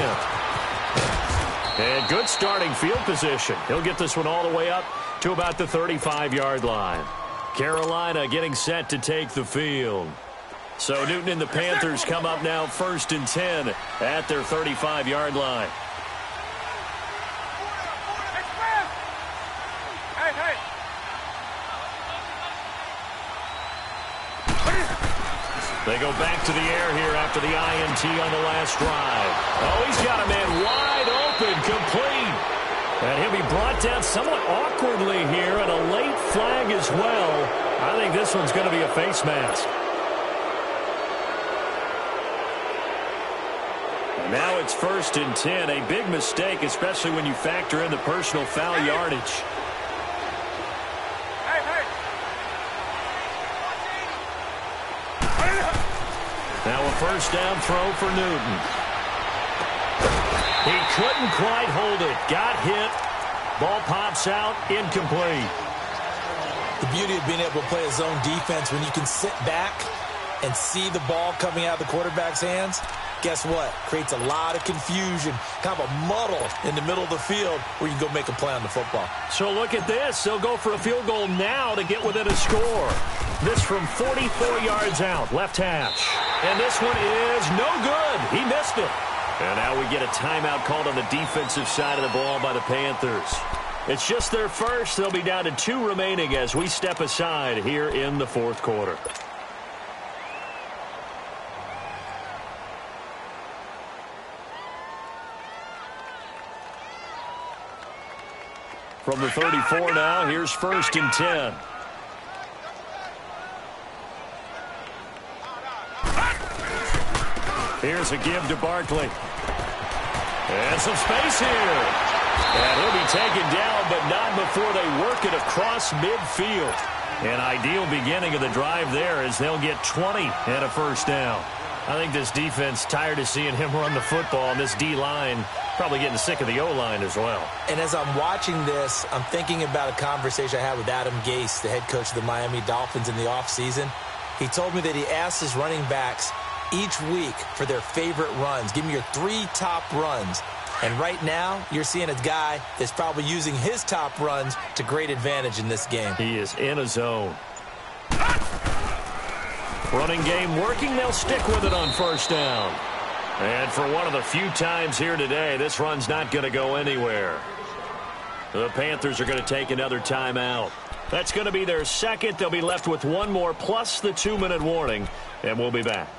And good starting field position. He'll get this one all the way up to about the 35-yard line. Carolina getting set to take the field. So Newton and the Panthers come up now 1st and 10 at their 35-yard line. They go back to the air here after the INT on the last drive. Oh, he's got a man wide open, complete. And he'll be brought down somewhat awkwardly here, and a late flag as well. I think this one's going to be a face mask. Now it's 1st and 10. A big mistake, especially when you factor in the personal foul yardage. Now a first down throw for Newton. He couldn't quite hold it. Got hit. Ball pops out. Incomplete. The beauty of being able to play a zone defense when you can sit back and see the ball coming out of the quarterback's hands, guess what? Creates a lot of confusion, kind of a muddle in the middle of the field where you can go make a play on the football. So look at this. They'll go for a field goal now to get within a score. This from 44 yards out, left hash. And this one is no good. He missed it. And now we get a timeout called on the defensive side of the ball by the Panthers. It's just their first. They'll be down to 2 remaining as we step aside here in the fourth quarter. From the 34 now, here's 1st and 10. Here's a give to Barkley. And some space here. And he'll be taken down, but not before they work it across midfield. An ideal beginning of the drive there as they'll get 20 and a first down. I think this defense tired of seeing him run the football, and this D-line probably getting sick of the O-line as well. And as I'm watching this, I'm thinking about a conversation I had with Adam Gase, the head coach of the Miami Dolphins in the offseason. He told me that he asked his running backs each week for their favorite runs. Give me your 3 top runs. And right now, you're seeing a guy that's probably using his top runs to great advantage in this game. He is in a zone. Running game working. They'll stick with it on first down. And for one of the few times here today, this run's not going to go anywhere. The Panthers are going to take another timeout. That's going to be their second. They'll be left with 1 more plus the 2-minute warning, and we'll be back.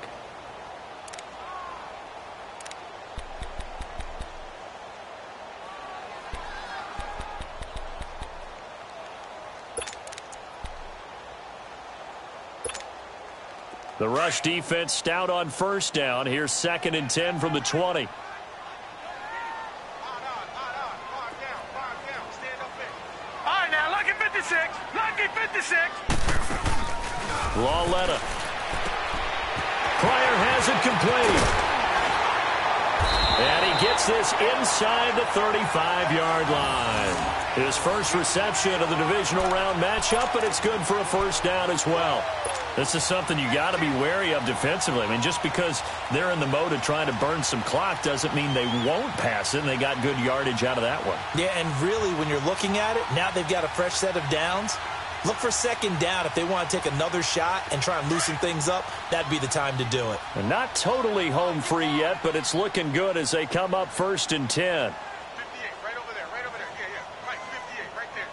The rush defense stout on first down. Here's 2nd and 10 from the 20. All right, now, lucky 56. Lucky 56. Lawletta. Pryor has it complete. And he gets this inside the 35-yard line. His first reception of the divisional round matchup, but it's good for a first down as well. This is something you got to be wary of defensively. I mean, just because they're in the mode of trying to burn some clock doesn't mean they won't pass it, and they got good yardage out of that one. Yeah, and really, when you're looking at it, now they've got a fresh set of downs. Look for 2nd down if they want to take another shot and try and loosen things up. That'd be the time to do it. And not totally home free yet, but it's looking good as they come up 1st and 10. 58, right over there, yeah, right, 58, right there.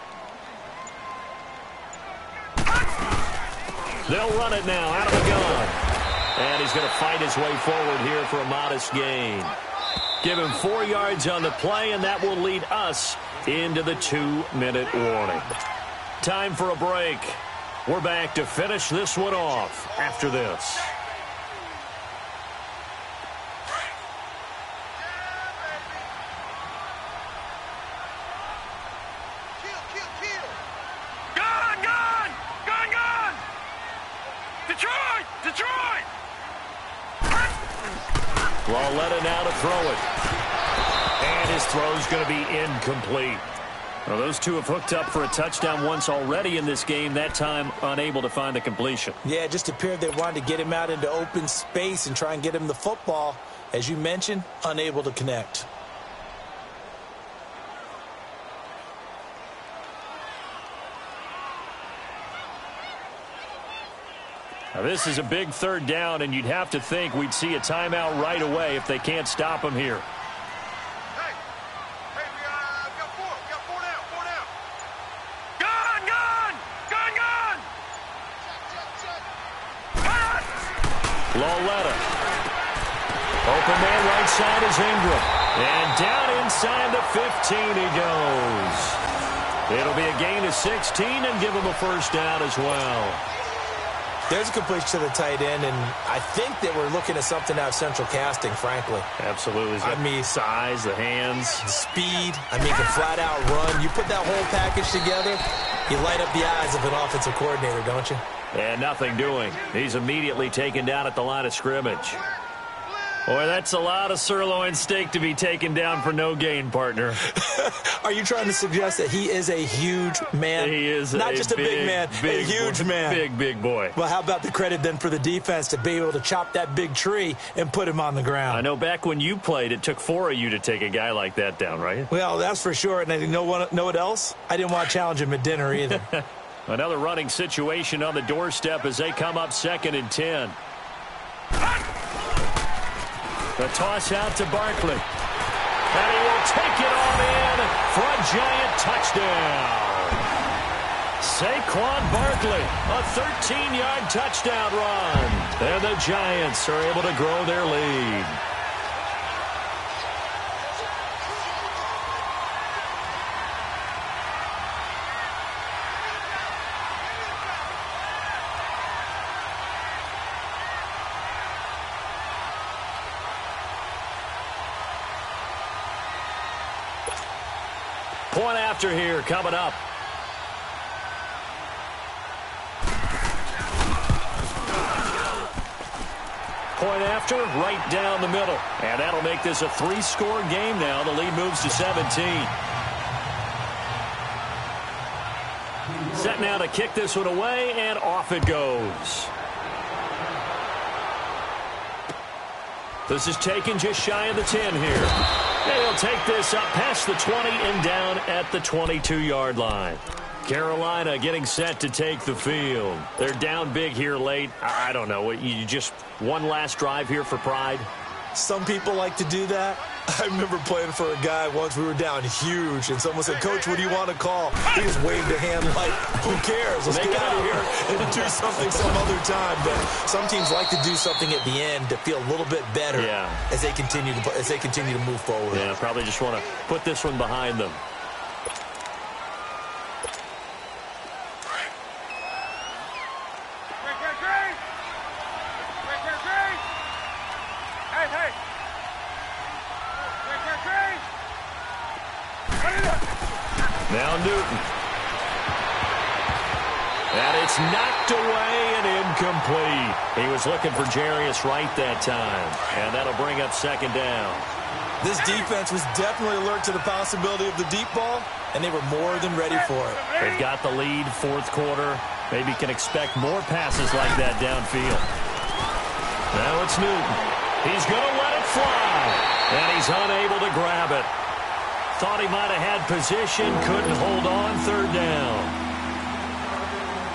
They'll run it now out of the gun. And he's going to fight his way forward here for a modest gain. Give him 4 yards on the play, and that will lead us into the 2-minute warning. Time for a break. We're back to finish this one off after this. Detroit! Lawletta now to throw it. And his throw's going to be incomplete. Well, those two have hooked up for a touchdown once already in this game, that time unable to find the completion. Yeah, it just appeared they wanted to get him out into open space and try and get him the football. As you mentioned, unable to connect. Now, this is a big 3rd down, and you'd have to think we'd see a timeout right away if they can't stop him here. Hey, we got 4 down. Gun! Lawletta. Open man right side is Ingram. And down inside the 15 he goes. It'll be a gain of 16 and give him a first down as well. There's a completion to the tight end, and I think that we're looking at something out of central casting, frankly. Absolutely. I mean, size, the hands. The speed. I mean, can flat out run. You put that whole package together, you light up the eyes of an offensive coordinator, don't you? And nothing doing. He's immediately taken down at the line of scrimmage. Boy, that's a lot of sirloin steak to be taken down for no gain, partner. Are you trying to suggest that he is a huge man? He is not just a big man, a huge man. Big boy. Well, how about the credit then for the defense to be able to chop that big tree and put him on the ground? I know back when you played, it took 4 of you to take a guy like that down, right? Well, that's for sure. And you know what else? I didn't want to challenge him at dinner either. Another running situation on the doorstep as they come up 2nd and 10. The toss out to Barkley. And he will take it on in for a giant touchdown. Saquon Barkley, a 13-yard touchdown run. And the Giants are able to grow their lead. Point after here coming up. Point after right down the middle. And that'll make this a 3-score game now. The lead moves to 17. Set now to kick this one away, and off it goes. This is taken just shy of the 10 here. They'll take this up past the 20 and down at the 22-yard line. Carolina getting set to take the field. They're down big here late. I don't know. You just one last drive here for pride? Some people like to do that. I remember playing for a guy once. We were down huge, and someone said, "Coach, what do you want to call?" He just waved a hand like, "Who cares? Let's get out of here and do something some other time." But some teams like to do something at the end to feel a little bit better as they continue to move forward. Yeah, probably just want to put this one behind them. Now Newton. And it's knocked away and incomplete. He was looking for Jarius Wright that time. And that'll bring up 2nd down. This defense was definitely alert to the possibility of the deep ball, and they were more than ready for it. They've got the lead, 4th quarter. Maybe can expect more passes like that downfield. Now it's Newton. He's going to let it fly. And he's unable to grab it. Thought he might have had position, couldn't hold on, 3rd down.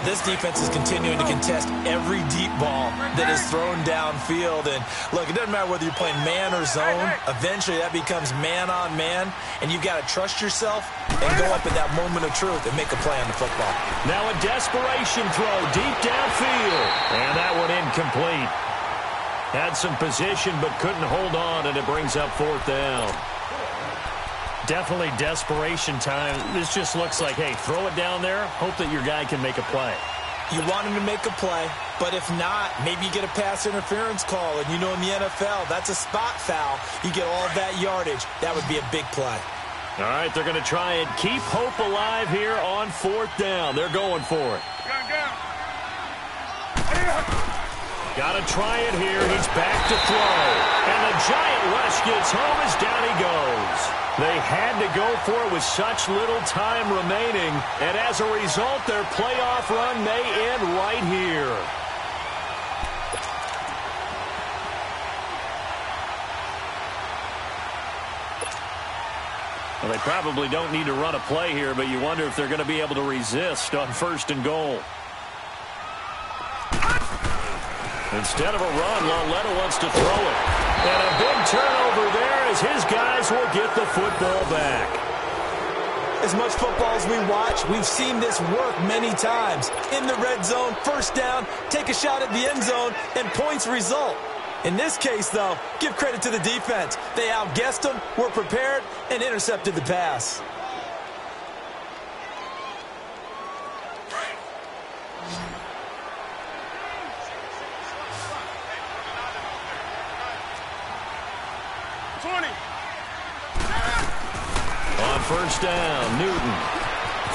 This defense is continuing to contest every deep ball that is thrown downfield. And look, it doesn't matter whether you're playing man or zone. Eventually that becomes man on man, and you've got to trust yourself and go up at that moment of truth and make a play on the football. Now a desperation throw deep downfield. And that one incomplete. Had some position but couldn't hold on, and it brings up 4th down. Definitely desperation time. This just looks like, hey, throw it down there, hope that your guy can make a play. You want him to make a play, but if not, maybe you get a pass interference call. And you know in the NFL, that's a spot foul. You get all of that yardage. That would be a big play. All right, they're going to try and keep hope alive here on 4th down. They're going for it. Got to try it here. He's back to throw. And the giant rush gets home as down he goes. They had to go for it with such little time remaining. And as a result, their playoff run may end right here. Well, they probably don't need to run a play here, but you wonder if they're going to be able to resist on 1st and goal. Instead of a run, Lauletta wants to throw it. And a big turnover there as his guys will get the football back. As much football as we watch, we've seen this work many times. In the red zone, 1st down, take a shot at the end zone, and points result. In this case, though, give credit to the defense. They outguessed them, were prepared, and intercepted the pass. On 1st down, Newton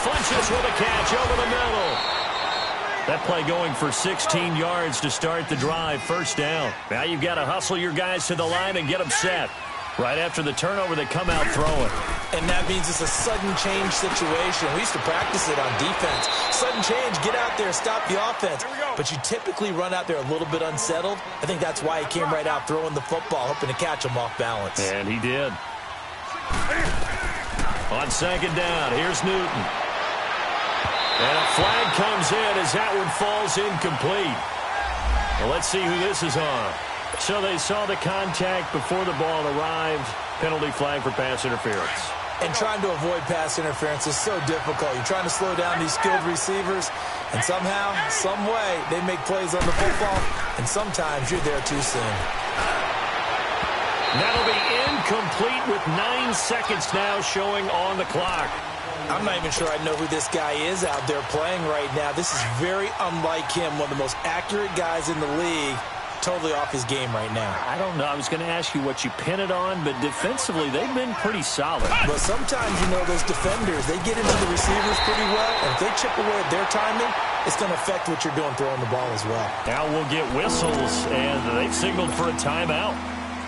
flinches with a catch over the middle. That play going for 16 yards to start the drive. First down. Now you've got to hustle your guys to the line and get them set. Right after the turnover, they come out throwing. And that means it's a sudden change situation. We used to practice it on defense. Sudden change, get out there, stop the offense. But you typically run out there a little bit unsettled. I think that's why he came right out throwing the football, hoping to catch him off balance. And he did. On second down, here's Newton. And a flag comes in as that one falls incomplete. Well, let's see who this is on. So they saw the contact before the ball arrived. Penalty flag for pass interference. And trying to avoid pass interference is so difficult. You're trying to slow down these skilled receivers, and somehow, some way, they make plays on the football, and sometimes you're there too soon. That'll be incomplete with 9 seconds now showing on the clock. I'm not even sure I know who this guy is out there playing right now. This is very unlike him, one of the most accurate guys in the league. Totally off his game right now. I don't know. I was going to ask you what you pin it on, but defensively, they've been pretty solid. But sometimes, you know, those defenders, they get into the receivers pretty well, and if they chip away at their timing, it's going to affect what you're doing throwing the ball as well. Now we'll get whistles, and they've signaled for a timeout.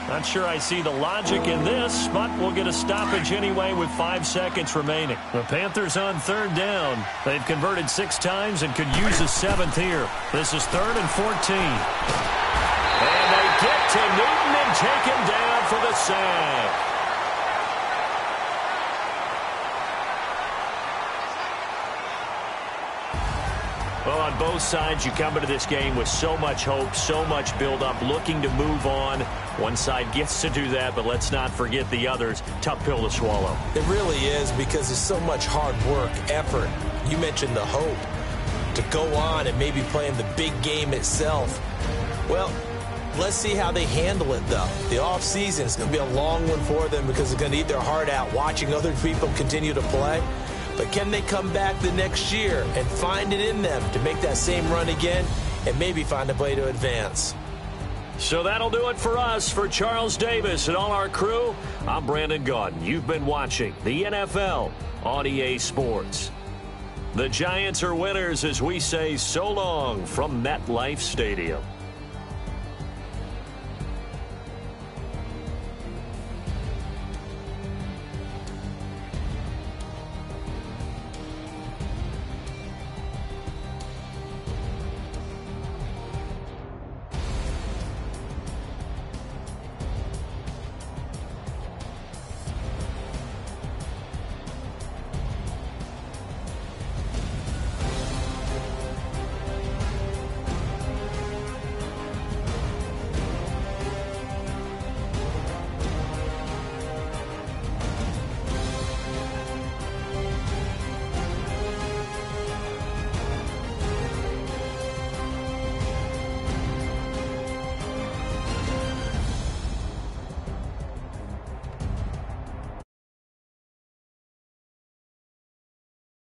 Not sure I see the logic in this, but we'll get a stoppage anyway with 5 seconds remaining. The Panthers on third down. They've converted 6 times and could use a 7th here. This is 3rd and 14. And they get to Newton and take him down for the sack. Well, on both sides, you come into this game with so much hope, so much build-up, looking to move on. One side gets to do that, but let's not forget the others. Tough pill to swallow. It really is, because there's so much hard work, effort. You mentioned the hope to go on and maybe play in the big game itself. Well, let's see how they handle it, though. The offseason is going to be a long one for them because they're going to eat their heart out watching other people continue to play. But can they come back the next year and find it in them to make that same run again and maybe find a way to advance? So that'll do it for us. For Charles Davis and all our crew, I'm Brandon Gaudin. You've been watching the NFL on EA Sports. The Giants are winners as we say so long from MetLife Stadium.